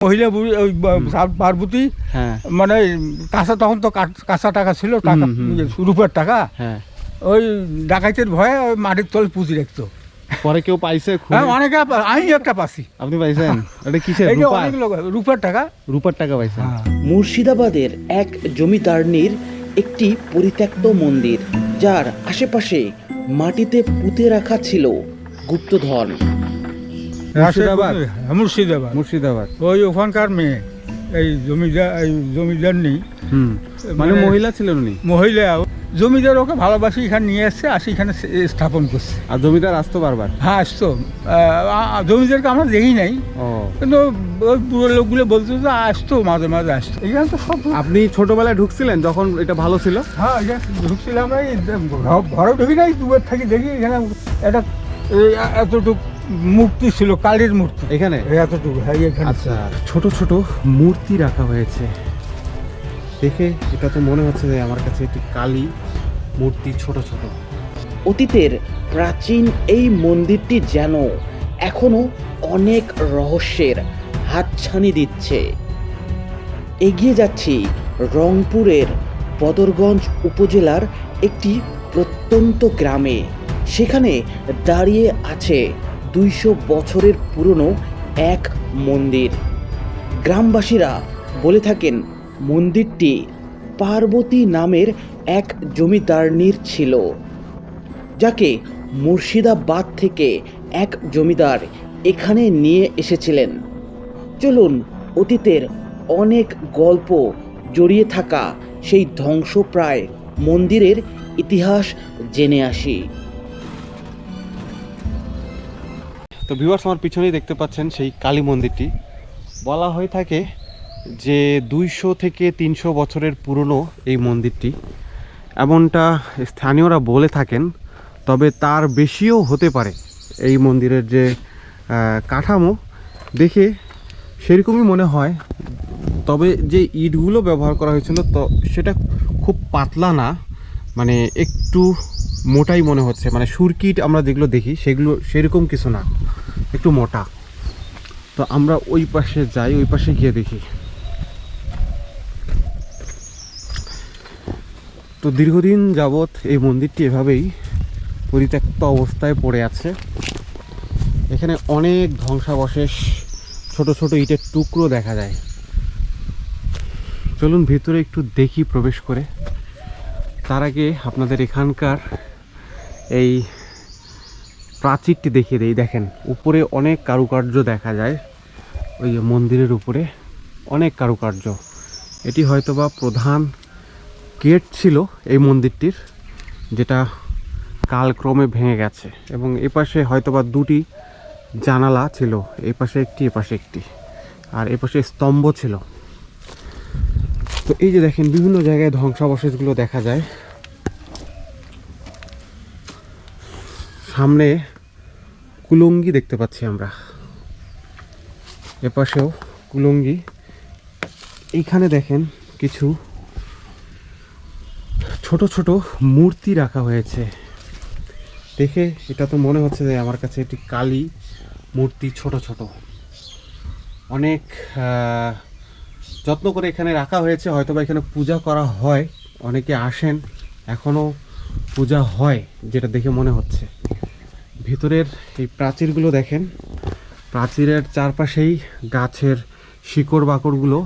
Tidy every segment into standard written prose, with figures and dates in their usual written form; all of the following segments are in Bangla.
মহিলা ওই পার্বতী মানে কাঁচা, তখন তো কাঁচা টাকা ছিল, টাকা রূপের টাকা, ওই ডাকাইতের ভয়ে ওই মাটির তলে পুঁজি রাখতো। পরে কেউ পাইছে? হ্যাঁ, অনেকে, আমি একটা পাচ্ছি। আপনি পাইছেন? এটা কিসের? রূপের টাকা। রূপার টাকা পাইছেন? মুর্শিদাবাদের এক জমিদারনির একটি পরিত্যক্ত মন্দির, যার আশেপাশে মাটিতে পুঁতে রাখা ছিল গুপ্তধন। মুর্শিদাবাদ। মুর্শিদাবাদ। ওই ওখানকার মেয়ে, এই জমিদার নেই, মানে মহিলা ছিলেন উনি? মহিলা। জমিদার ওকে ভালোবাসি এখানে নিয়ে আসছে, আসি এখানে স্থাপন করছে। আর জমিদার আসতো বারবার? হ্যাঁ, আসতো। জমিদারকে আমরা দেখি নাই, কিন্তু ওই বুড়ো লোকগুলো বলতো যে আসতো, মাঝে মাঝে আসতো এখানে। তো সব। আপনি ছোটবেলায় ঢুকছিলেন যখন এটা ভালো ছিল? হ্যাঁ, ঢুকছিলাম, ঘরে ঢুকি নাই, দূরের থেকে দেখি এখানে একটা এতটুকু মূর্তি ছিল, কালীর মূর্তি এখানে এতটুকু। হ্যাঁ, এখানে। আচ্ছা, ছোট ছোট মূর্তি রাখা হয়েছে, দেখে এটা তো মনে হচ্ছে যে আমার কাছে একটি কালী মূর্তি, ছোট ছোট। অতীতের প্রাচীন এই মন্দিরটি যেন এখনো অনেক রহস্যের হাতছানি দিচ্ছে। এগিয়ে যাচ্ছি রংপুরের বদরগঞ্জ উপজেলার একটি প্রত্যন্ত গ্রামে। সেখানে দাঁড়িয়ে আছে 200 বছরের পুরনো এক মন্দির। গ্রামবাসীরা বলে থাকেন মন্দিরটি পার্বতী নামের এক জমিদারনির ছিল, যাকে মুর্শিদাবাদ থেকে এক জমিদার এখানে নিয়ে এসেছিলেন। চলুন অতীতের অনেক গল্প জড়িয়ে থাকা সেই ধ্বংসপ্রায় মন্দিরের ইতিহাস জেনে আসি। তো ভিউয়ার্স, আমার পিছনেই দেখতে পাচ্ছেন সেই কালী মন্দিরটি। বলা হয়ে থাকে যে 200 থেকে 300 বছরের পুরনো এই মন্দিরটি, এমনটা স্থানীয়রা বলে থাকেন। তবে তার বেশিও হতে পারে। এই মন্দিরের যে কাঠামো দেখে সেরকমই মনে হয়। তবে যে ইটগুলো ব্যবহার করা হয়েছিল তো সেটা খুব পাতলা না, মানে একটু মোটাই মনে হচ্ছে। মানে সুরকি ইট আমরা যেগুলো দেখি সেগুলো সেরকম কিছু না, একটু মোটা। তো আমরা ওই পাশে যাই, ওই পাশে গিয়ে দেখি। তো দীর্ঘদিন যাবৎ এই মন্দিরটি এভাবেই পরিত্যক্ত অবস্থায় পড়ে আছে। এখানে অনেক ধ্বংসাবশেষ, ছোট ছোট ইটের টুকরো দেখা যায়। চলুন ভিতরে একটু দেখি প্রবেশ করে। তার আগে আপনাদের এখানকার এই প্রাচীরটি দেখিয়ে দেই। দেখেন উপরে অনেক কারুকার্য দেখা যায়, ওই মন্দিরের উপরে অনেক কারুকার্য। এটি হয়তোবা প্রধান গেট ছিল এই মন্দিরটির, যেটা কালক্রমে ভেঙে গেছে। এবং এপাশে হয়তোবা 2টি জানালা ছিল, এই পাশে একটি, এপাশে একটি, আর এপাশে স্তম্ভ ছিল। তো এই যে দেখেন বিভিন্ন জায়গায় ধ্বংসাবশেষগুলো দেখা যায়। সামনে কুলঙ্গি দেখতে পাচ্ছি আমরা, এপাশেও কুলঙ্গি। এইখানে দেখেন কিছু ছোট ছোট মূর্তি রাখা হয়েছে, দেখে এটা তো মনে হচ্ছে যে আমার কাছে একটি কালী মূর্তি, ছোট ছোট। অনেক যত্ন করে এখানে রাখা হয়েছে, হয়তোবা এখানে পূজা করা হয়, অনেকে আসেন, এখনও পূজা হয় যেটা দেখে মনে হচ্ছে। ভিতরের এই প্রাচীরগুলো দেখেন, প্রাচীরের চারপাশেই গাছের শিকড় বাকড়গুলো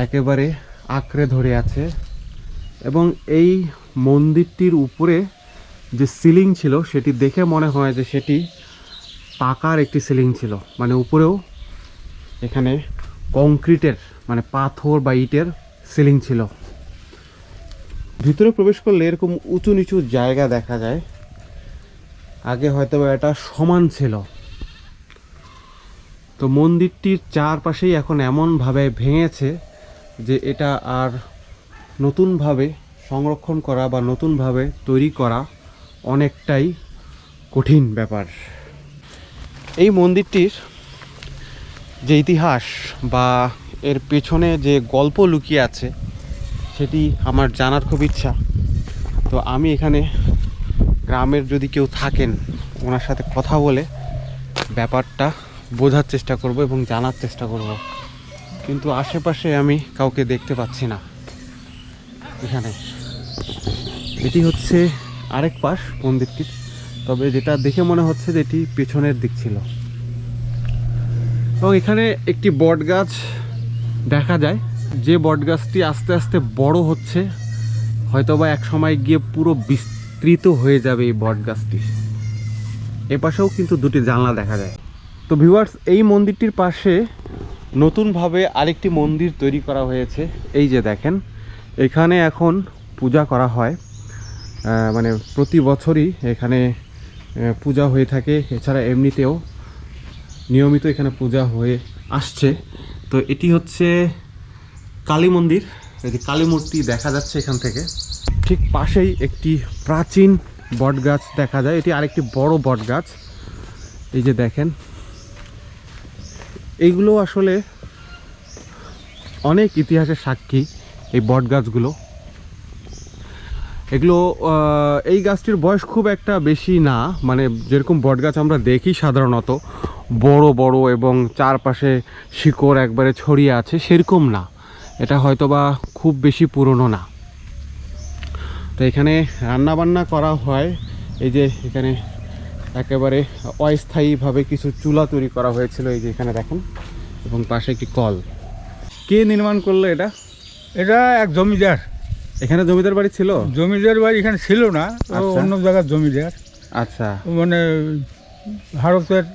একেবারে আঁকড়ে ধরে আছে। এবং এই মন্দিরটির উপরে যে সিলিং ছিল সেটি দেখে মনে হয় যে সেটি পাকার একটি সিলিং ছিল, মানে উপরেও এখানে কংক্রিটের, মানে পাথর বা ইটের সিলিং ছিল। ভিতরে প্রবেশ করলে এরকম উঁচু নিচু জায়গা দেখা যায়। আগে হয়তো এটা সমান ছিল। তো মন্দিরটির চারপাশেই এখন এমনভাবে ভেঙেছে যে এটা আর নতুনভাবে সংরক্ষণ করা বা নতুনভাবে তৈরি করা অনেকটাই কঠিন ব্যাপার। এই মন্দিরটির যে ইতিহাস বা এর পেছনে যে গল্প লুকিয়ে আছে সেটি আমার জানার খুব ইচ্ছা। তো আমি এখানে গ্রামের যদি কেউ থাকেন ওনার সাথে কথা বলে ব্যাপারটা বোঝার চেষ্টা করব এবং জানার চেষ্টা করব, কিন্তু আশেপাশে আমি কাউকে দেখতে পাচ্ছি না। এখানে এটি হচ্ছে আরেক পাশ মন্দিরটির, তবে যেটা দেখে মনে হচ্ছে যে এটি পেছনের দিক ছিল। এবং এখানে একটি বট গাছ দেখা যায়, যে বট গাছটি আস্তে আস্তে বড় হচ্ছে, হয়তোবা এক সময় গিয়ে পুরো বিস্তৃত হয়ে যাবে এই বট গাছটি। এ পাশেও কিন্তু দুটি জানলা দেখা যায়। তো ভিউয়ার্স, এই মন্দিরটির পাশে নতুনভাবে আরেকটি মন্দির তৈরি করা হয়েছে। এই যে দেখেন, এখানে এখন পূজা করা হয়, মানে প্রতি বছরই এখানে পূজা হয়ে থাকে। এছাড়া এমনিতেও নিয়মিত এখানে পূজা হয়ে আসছে। তো এটি হচ্ছে কালী মন্দির। এই যে কালী মূর্তি দেখা যাচ্ছে এখান থেকে। ঠিক পাশেই একটি প্রাচীন বট গাছ দেখা যায়, এটি আরেকটি বড় বট গাছ। এই যে দেখেন, এইগুলো আসলে অনেক ইতিহাসের সাক্ষী এই বট গাছগুলো। এগুলো এই গাছটির বয়স খুব একটা বেশি না, মানে যেরকম বট গাছ আমরা দেখি সাধারণত বড় বড় এবং চারপাশে শিকড় একবারে ছড়িয়ে আছে, সেরকম না। এটা হয়তোবা খুব বেশি পুরনো না। তো এখানে রান্নাবান্না করা হয়। এই যে এখানে একেবারে অস্থায়ীভাবে কিছু চুলা তৈরি করা হয়েছিল, এই যে এখানে দেখেন, এবং পাশে একটি কল। কে নির্মাণ করলো এটা? এটা এক জমিদার। এখানে জমিদার বাড়ি ছিল? জমিদার বাড়ি এখানে ছিল না, অন্য জায়গার জমিদার। আচ্ছা, মানে ভারতের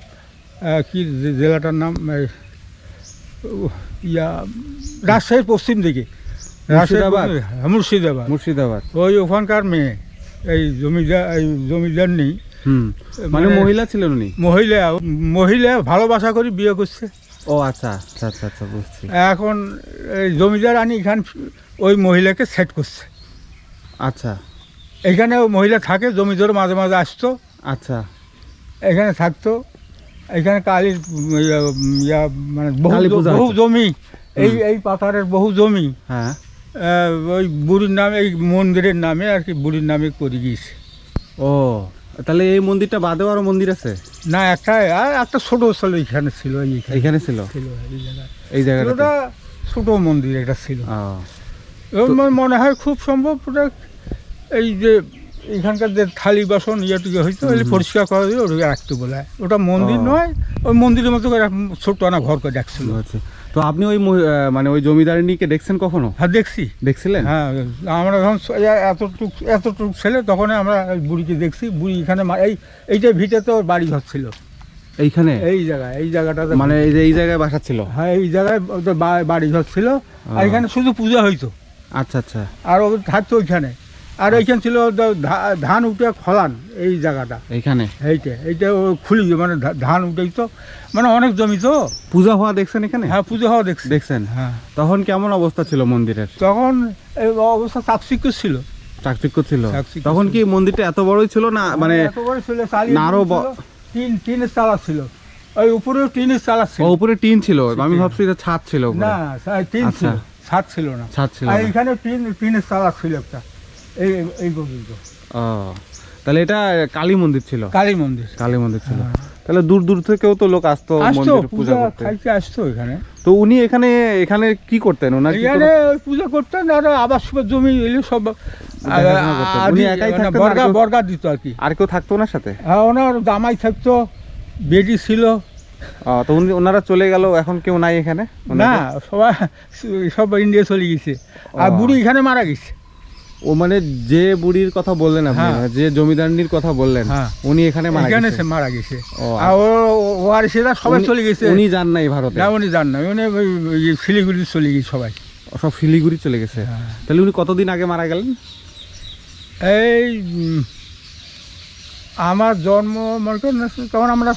কি জেলাটার নাম, রাজশাহীর পশ্চিম দিকে, মুর্শিদাবাদ। মুর্শিদাবাদ। ওই ওখানকার মেয়ে এই জমিদার নেই। মানে মহিলা ছিলেন উনি? মহিলা ভালোবাসা করে বিয়ে করছে। ও আচ্ছা আচ্ছা আচ্ছা আচ্ছা, বুঝছি। এখন এই জমিদার আনি এখানে ওই মহিলাকে সেট করছে। আচ্ছা, এখানে ওই মহিলা থাকে, জমিদার মাঝে মাঝে আসতো। আচ্ছা, এখানে থাকতো। এখানে কালীর মানে বহু জমি, এই পাথরের বহু জমি। হ্যাঁ, ওই বুড়ির নামে, এই মন্দিরের নামে আর কি, বুড়ির নামে করে গিয়েছে। ও তাহলে এই মন্দিরটা বাদেও আরো মন্দির আছে? না, একটা ছোট ছিল এখানে, ছিল এইখানে ছিল, এই জায়গাটা ছোট মন্দির এটা ছিল। মনে হয় খুব সম্ভব ওটা এই যে এখানকার যে থালি বাসন ইয়েটুকু হইতো, পরিষ্কার করা দিয়ে ওটা রাখতে বলে। ওটা মন্দির নয়, ওই মন্দিরের মতো করে ছোট্ট আনা ঘর করে রাখছিল। তো আপনি ওই মানে ওই জমিদারিনীকে দেখছেন কখনো? হ্যাঁ, দেখছি। দেখছিলেন? হ্যাঁ, আমরা যখন এতটুকু ছেলে, তখন আমরা বুড়িকে দেখছি। বুড়ি এখানে এইটা ভিটেতে ওর বাড়ি ঘর ছিল এইখানে, এই জায়গাটাতে, মানে এই জায়গায় বাসা ছিল। হ্যাঁ, এই জায়গায় ওদের বাড়ি ঘর ছিল। আর এখানে শুধু পূজা হইতো। আচ্ছা আচ্ছা। আর ও থাকতো ওইখানে। আর এইখানে ছিল ধান উঠে ফলান, এই জায়গাটা এইখানে, এইটা খুলি, মানে ধান উঠেইতো, মানে অনেক জমি তো। পূজা হওয়া দেখছেন এখানে? হ্যাঁ, পূজা হওয়া দেখছেন। হ্যাঁ। তখন কেমন অবস্থা ছিল মন্দিরের? তখন এই অবস্থা চাকচিক্য ছিল। তখন কি মন্দিরটা এত বড়ই ছিল না? মানে এত বড় ছিল, আরো টিনের চালা ছিল। ওই উপরেও টিনের চালা ছিল। উপরে টিন ছিল, আমি ভাবছি এটা ছাদ ছিল। না, টিন ছিল, ছাদ ছিল না। আর এখানে টিনের চালা ছিল একটা, এই পর্যন্ত। ও, তাহলে এটা কালী মন্দির ছিল? কালী মন্দির ছিল। তাহলে দূর দূর থেকেও তো লোক আসতো মন্দিরে পূজা করতে, আসতো এখানে। তো উনি এখানে কি করতেন? এখানে পূজা করতেন, আর আবাস জমি এলে সব উনি একাই থাকতেন, বর্গা দিত আর কি। আর কেউ থাকতো ওনার সাথে? হ্যাঁ, ওনার জামাই থাকতো, বেডি ছিল। তো ওনারা চলে গেল, এখন কেউ নাই এখানে? না, সব ইন্ডিয়া চলে গেছে। আর বুড়ি এখানে মারা গেছে। ও মানে যে বুড়ির কথা বললেন আপনি, যে জমিদারনির কথা বললেন, উনি এখানে মারা গেছে। আর ওর সেটা সবাই চলে গেছে। উনি যান নাই ভারতে? না, উনি যান না, উনি শিলিগুড়ি চলে গেছে, সবাই সব শিলিগুড়ি চলে গেছে। তাহলে উনি কতদিন আগে মারা গেলেন? এই আমার জন্ম মনে করেন তখন আমরা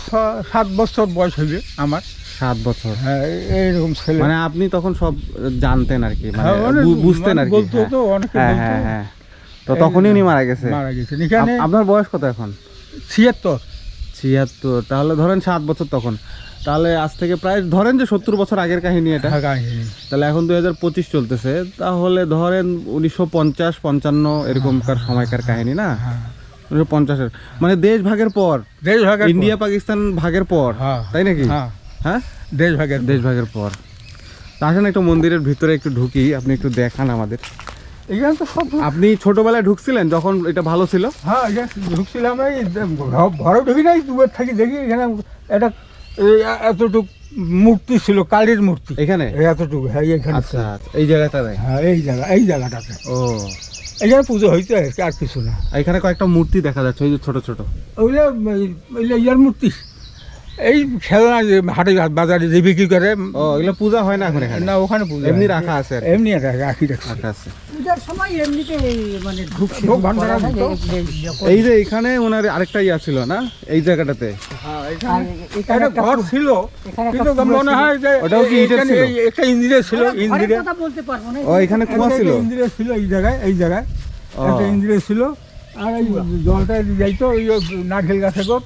7 বছর বয়স হইবে আমার। 7 বছর? হ্যাঁ, এইরকম ছেলে। মানে আপনি তখন সব জানতেন আর কি, মানে বুঝতেন আর কি? বলতো তো অনেকে। হ্যাঁ। তো তখনই উনি মারা গেছে? এখানে। আপনার বয়স কত এখন? 76। তাহলে ধরেন 7 বছর তখন। তাহলে আজ থেকে প্রায় ধরেন যে 70 বছর আগের কাহিনী এটা। তাহলে এখন 2025 চলতেছে, তাহলে ধরেন 1950-55 এরকমকার সময়কার কাহিনী না? 1950-এর, মানে দেশ ভাগের পর, ইন্ডিয়া পাকিস্তান ভাগের পর, তাই নাকি? হ্যাঁ দেশভাগের পর। তা আসেন একটু মন্দিরের ভিতরে একটু ঢুকি, আপনি একটু দেখান আমাদের। এখানে তো সব আপনি ছোটবেলায় ঢুকছিলেন যখন এটা ভালো ছিল? হ্যাঁ এখানে ঢুকছিলাম, এই ঘরে ঢুকি নাই, দূরের থাকি দেখি এখানে একটা এতটুক মূর্তি ছিল, কালীর মূর্তি এখানে এতটুকু। হ্যাঁ এখানে আচ্ছা এই জায়গাটাতে। হ্যাঁ এই জায়গাটাতে ও এখানে পুজো হইতো আর কিছু না। এখানে কয়েকটা মূর্তি দেখা যাচ্ছে, ওই যে ছোট ছোট ওইগুলো ইয়ার মূর্তি, এই খেলনা যে হাটে বাজারে যে বিক্রি করে। ও এগুলো পূজা হয় না এখন এখানে? না ওখানে পূজা এমনি হয়। রাখা আছে আর কি? এমনি রাখি রাখা আছে। পূজার সময় এমনিতে মানে ঢোক ভান্ডারা দিত। এই যে এখানে ওনার আরেকটা ইয়া ছিল না এই জায়গাটাতে? একটা ঘর ছিল, কিন্তু মনে হয় যে ওটাও কি ইটের ছিল? একটা ইন্দিরের ছিল, ইন্দিরের। কথা বলতে পারবো না। ও এখানে কুয়া ছিল? ইন্দিরের ছিল এই জায়গায় ও। একটা ইন্দিরের ছিল। আর এই জলটা যাইতো ওই নারকেল গাছে গোপ।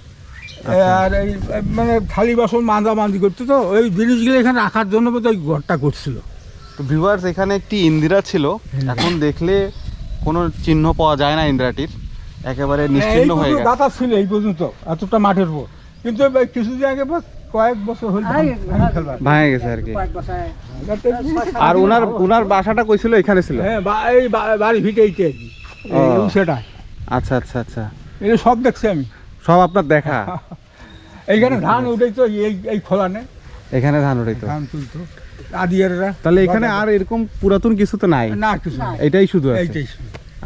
আর এই মানে থালি বাসন মাঞ্জামাঞ্জি করতো, তো ওই জিনিসগুলো এখানে রাখার জন্য বোধ ওই ঘরটা করছিল। তো ভিউয়ার্স এখানে একটি ইন্দিরা ছিল, এখন দেখলে কোনো চিহ্ন পাওয়া যায় না ইন্দিরাটির, একেবারে নিশ্চিহ্ন হয়ে গেছে। গাতা ছিল এই পর্যন্ত, এতটা মাঠের পর, কিন্তু এই কিছুদিন আগে বা কয়েক বছর হল ভাঙে গেছে আর কি। কয়েক বছর আর ওনার বাসাটা কই ছিল? এখানে ছিল? হ্যাঁ এই বাড়ি ভিটে এইটা আর কি, সেটা। আচ্ছা আচ্ছা আচ্ছা, এটা সব দেখছি আমি, সব আপনার দেখা? এইখানে ধান উঠেতো, এই খোলানে এখানে ধান উঠাইতো? ধান তুলতো আদিয়াররা। তাহলে এখানে আর এরকম পুরাতন কিছু তো নাই? না কিছু না, এটাই শুধু আছে। এইটাই।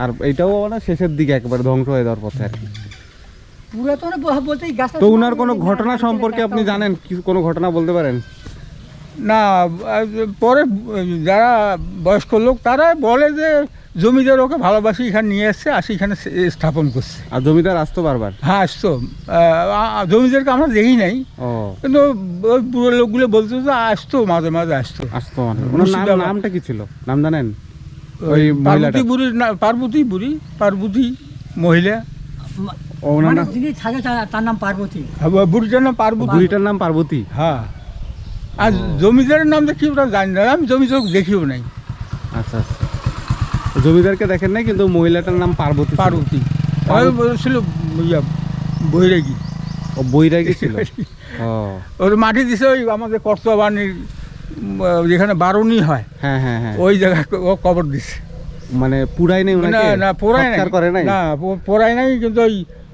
আর এটাও না শেষের দিকে একেবারে ধ্বংস হয়ে যাওয়ার পথে আর কি। পুরাতন বলতে এই গাছটা তো ওনার কোনো ঘটনা সম্পর্কে আপনি জানেন? কিছু কোনো ঘটনা বলতে পারেন? না পরে যারা বয়স্ক লোক তারা বলে যে জমিদার ওকে ভালোবাসি এখানে নিয়ে এসছে, আসি এখানে স্থাপন করছে। আর জমিদার আসতো বারবার? হ্যাঁ আসতো, জমিদারকে আমরা দেখি নাই, ও কিন্তু ওই বুড়ো লোকগুলো বলতো যে আসতো, মাঝে মাঝে আসতো। আসতো মানে? ওনার নামটা কি ছিল, নাম জানেন? ওই পার্বতী বুড়ির না, পার্বতী মহিলা। ও ওনার মানে নাম? যিনি থাকে তার নাম পার্বতী। বুড়িটার নাম পার্বতী। বুড়িটার নাম পার্বতী? হ্যাঁ। আর জমিদারের নামটা কি ওটা জানি না, আমি জমিদার দেখিও নাই। আচ্ছা আচ্ছা, জমিদারকে দেখেন নাই, কিন্তু মহিলাটার নাম পার্বতী? পার্বতী ছিল বৈরাগী। ও বৈরাগী ছিল? ও ওর মাটি দিছে ওই আমাদের কর্তবাণীর যেখানে বারুনি হয়, হ্যাঁ হ্যাঁ হ্যাঁ, ওই জায়গায় ও কবর দিছে। মানে পুরাই নেই না ওনাকে? না পোড়ায় নাই, সৎকার করে নাই? না পোড়ায় নাই, কিন্তু ওই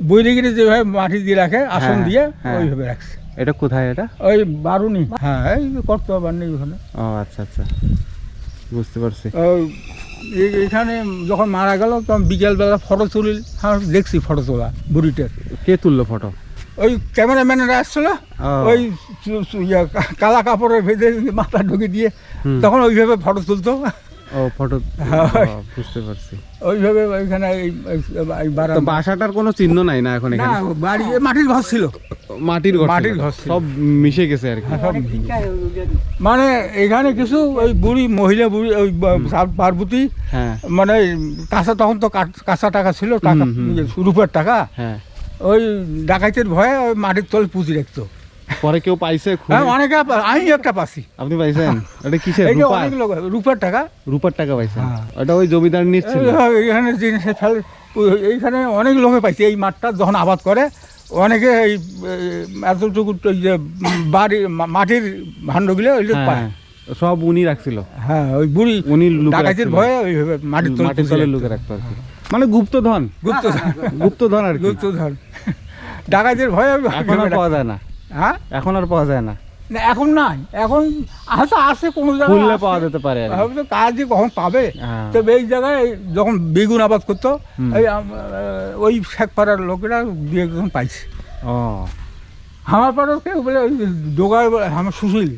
বৈরাগীরা যেভাবে মাটি দিয়ে রাখে আসন হ্যাঁ, দিয়ে, হ্যাঁ। ওইভাবে রাখছে। এটা কোথায় এটা? ওই বারুনি, হ্যাঁ এই কর্তবাণী ওখানে। ও আচ্ছা আচ্ছা, বুঝতে পারছি। এখানে যখন মারা গেল তখন বিকেলবেলা ফটো তুলিল, হ্যাঁ দেখছি ফটো তোলা বুড়িটার। কে তুললো ফটো? ওই ক্যামেরাম্যানেরা আসছিল, ও। ওই কালা কাপড়ের ভেতরে মাথা ঢুকে দিয়ে হুম। তখন ওইভাবে ফটো তুলতো। ও ফটো, হ্যাঁ। বুঝতে পারছি। ওইভাবে ওইখানে এই তো বারান্দা। বাসাটার কোনো চিহ্ন নাই না এখন না এখানে? বাড়ি মাটির ঘর ছিল, মাটির ঘর ছিল? মাটির ঘর ছিল। সব মিশে গেছে আর কি। হ্যাঁ, সব অনেক দিনকার মানে এখানে কিছু ওই মহিলা বুড়ি ওই পার্বতী, হ্যাঁ মানে কাঁচা, তখন তো কাঁচা টাকা ছিল, টাকা রূপের টাকা, হ্যাঁ। ওই ডাকাইতের ভয়ে ওই মাটির তলে পুঁজি রাখতো। পরে কেউ পাইছে খুঁজে? হ্যাঁ অনেকে, আমি একটা পাচ্ছি। আপনি পাইছেন? এটা কিসের? এই যে রূপার? অনেক লোক রূপের টাকা, রূপার টাকা পাইছেন? হ্যাঁ। ওটা ওই জমিদার নিচ্ছিল? এইখানে জিনিসের ফেলে, এইখানে অনেক লোকে পাইছে। এই মাঠটা যখন আবাদ করে অনেকে এই এতটুকু ওই যে বাড়ি মাটির ভাণ্ডগুলো ওই পায়। হ্যাঁ, সব উনি রাখছিল? হ্যাঁ ওই বুড়ি উনি লুকে ডাকাইতের রাখছিল? ভয়ে ওইভাবে মাটির মাটির তলে লুকে রাখতো আর কি, মানে গুপ্তধন? গুপ্তধন আর কি। গুপ্তধন ডাকাইতের ভয়ে এখন আর পাওয়া যায় না? হ্যাঁ এখন আর পাওয়া যায় না? না এখন নাই, এখন হয়তো আছে কোনো খুললে জায়গায় পাওয়া যেতে পারে আর কি। হয়তো কাজে কখন পাবে। হ্যাঁ। তবে এই জায়গায় যখন বেগুন আবাদ করতো, হুম। এই ওই শেখপাড়ার লোকেরা দু একজন পাইছে। ও আমার পাড়ার কেউ বলে ওই ডোগায় আমার সুশীল,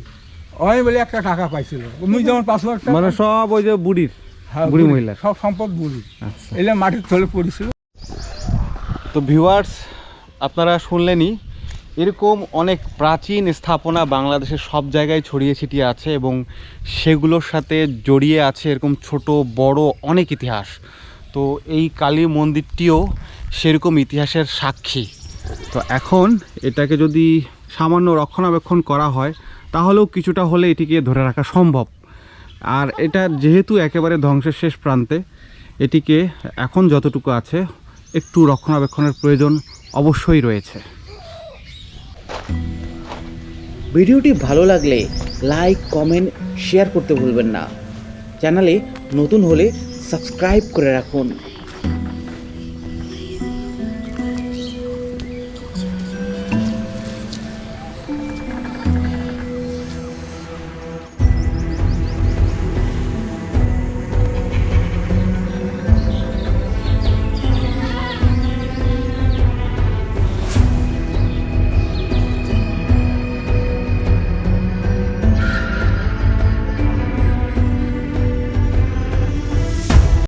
ওই বলে একটা টাকা পাইছিল, আমি যেমন 5 লাখ টাকা। মানে সব ওই যে বুড়ির? হ্যাঁ, বুড়ি মহিলার? সব সম্পদ বুড়ি, আচ্ছা। এলে মাটির তলে পড়েছিল। তো ভিউয়ার্স আপনারা শুনলেনই, এরকম অনেক প্রাচীন স্থাপনা বাংলাদেশের সব জায়গায় ছড়িয়ে ছিটিয়ে আছে এবং সেগুলোর সাথে জড়িয়ে আছে এরকম ছোট বড় অনেক ইতিহাস। তো এই কালী মন্দিরটিও সেরকম ইতিহাসের সাক্ষী। তো এখন এটাকে যদি সামান্য রক্ষণাবেক্ষণ করা হয় তাহলেও কিছুটা হলে এটিকে ধরে রাখা সম্ভব। আর এটা যেহেতু একেবারে ধ্বংসের শেষ প্রান্তে, এটিকে এখন যতটুকু আছে একটু রক্ষণাবেক্ষণের প্রয়োজন অবশ্যই রয়েছে। ভিডিওটি ভালো লাগলে লাইক, কমেন্ট, শেয়ার করতে ভুলবেন না। চ্যানেলে নতুন হলে সাবস্ক্রাইব করে রাখুন।